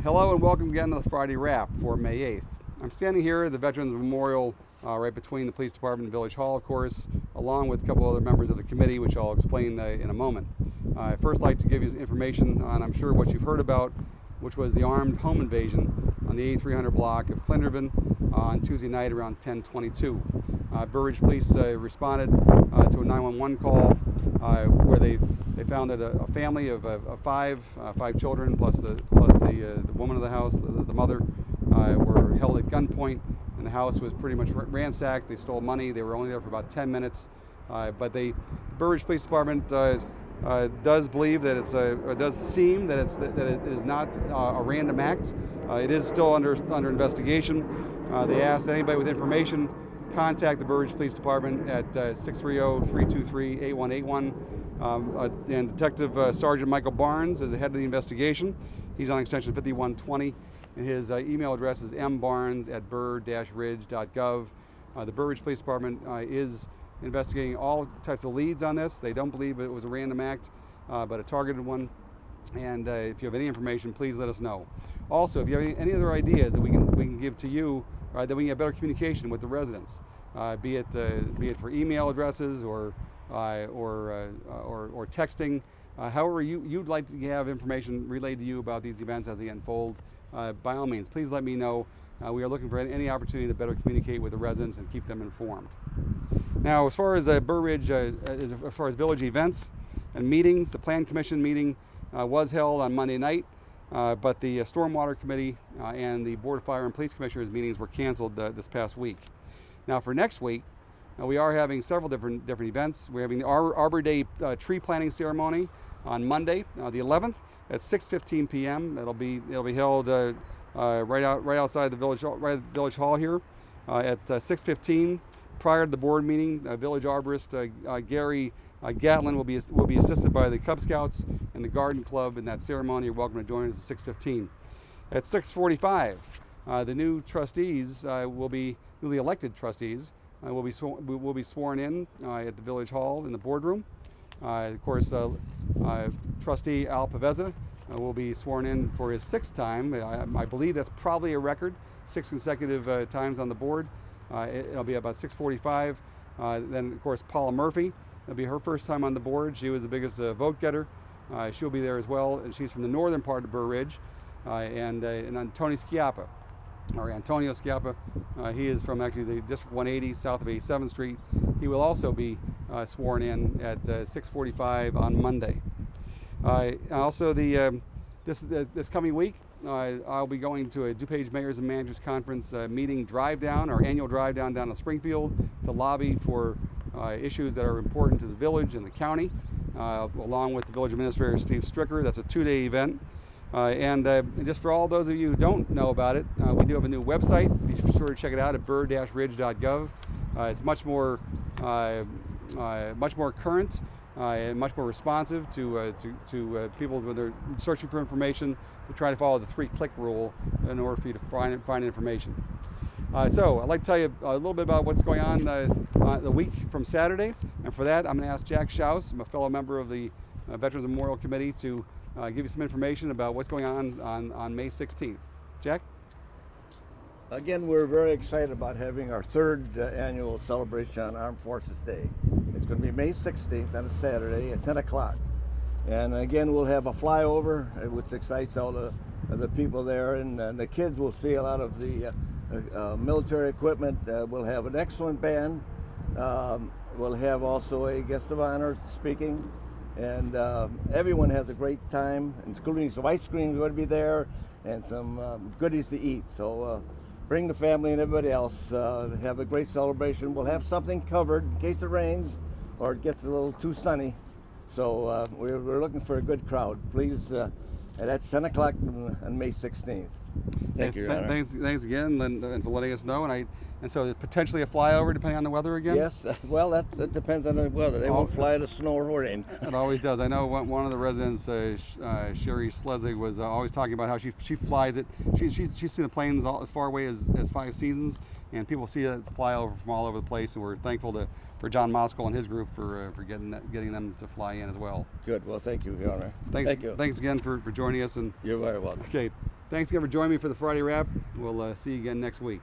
Hello and welcome again to the Friday Wrap for May 8th. I'm standing here at the Veterans Memorial right between the Police Department and Village Hall, of course, along with a couple other members of the committee, which I'll explain in a moment. I'd first like to give you information on, I'm sure, what you've heard about, which was the armed home invasion on the 8300 block of Clindervan on Tuesday night around 10:22. Burr Ridge Police responded to a 911 call where they found that a family of five children plus the woman of the house, the mother, were held at gunpoint, and the house was pretty much ransacked. They stole money. They were only there for about 10 minutes, but the Burr Ridge Police Department does believe that it does seem that it is not a random act. It is still under investigation. They asked anybody with information contact the Burr Ridge Police Department at 630-323-8181. And Detective Sergeant Michael Barnes is the head of the investigation. He's on extension 5120, and his email address is mbarnes@burr-ridge.gov. The Burr Ridge Police Department is investigating all types of leads on this. They don't believe it was a random act, but a targeted one. And if you have any information, please let us know. Also, if you have any other ideas that we can give to you, that we can get better communication with the residents, be it for email addresses or texting, however you'd like to have information relayed to you about these events as they unfold, by all means, please let me know. We are looking for any opportunity to better communicate with the residents and keep them informed. Now, as far as Burr Ridge, as far as village events and meetings, the Plan Commission meeting was held on Monday night, but the Stormwater Committee and the Board of Fire and Police Commissioners meetings were canceled this past week. Now, for next week, we are having several different events. We're having the Arbor Day tree planting ceremony on Monday, the 11th, at 6:15 p.m. It'll be held right outside the Village Hall here at 6:15. Prior to the board meeting, Village Arborist Gary Gatlin will be assisted by the Cub Scouts and the Garden Club in that ceremony. You're welcome to join us at 6:15. At 6:45, the new trustees newly elected trustees will be sworn in at the Village Hall in the boardroom. Of course, Trustee Al Paveza will be sworn in for his 6th time. I believe that's probably a record, 6 consecutive times on the board. It'll be about 6:45. Then, of course, Paula Murphy. It'll be her first time on the board. She was the biggest vote getter. She'll be there as well, and she's from the northern part of Burr Ridge. And Antonio Schiappa. He is from actually the District 180 south of 87th Street. He will also be sworn in at 6:45 on Monday. Also, this coming week, I'll be going to a DuPage Mayors and Managers Conference meeting our annual drive down to Springfield to lobby for issues that are important to the village and the county, along with the village administrator Steve Stricker. That's a 2-day event. And just for all those of you who don't know about it, we do have a new website. Be sure to check it out at burr-ridge.gov. It's much more current and much more responsive to people when they're searching for information, to try to follow the 3-click rule in order for you to find information. So I'd like to tell you a little bit about what's going on the week from Saturday. And for that, I'm going to ask Jack Schaus, I'm a fellow member of the Veterans Memorial Committee, to give you some information about what's going on May 16th. Jack? Again, we're very excited about having our 3rd annual celebration on Armed Forces Day. It's going to be May 16th on a Saturday at 10 o'clock. And again, we'll have a flyover, which excites all the people there, and the kids will see a lot of the military equipment. We'll have an excellent band. We'll have also a guest of honor speaking. And everyone has a great time, including some ice cream going to be there and some goodies to eat. So bring the family and everybody else. Have a great celebration. We'll have something covered in case it rains or it gets a little too sunny. So we're looking for a good crowd. Please, that's 10 o'clock on May 16th. Thank you, Your Honor. Thanks again, and for letting us know. And so potentially a flyover depending on the weather again? Yes, well, that depends on the weather. They won't fly to snow or rain. It always does. I know one of the residents, Sherry Slezig, was always talking about how she flies it. She's seen the planes as far away as 5 Seasons, and people see it fly over from all over the place, and we're thankful for John Moskal and his group for getting them to fly in as well. Good. Well, thank you, Your Honor. Thanks again for joining us. And you're very welcome. Okay. Thanks again for joining me for the Friday Wrap. We'll see you again next week.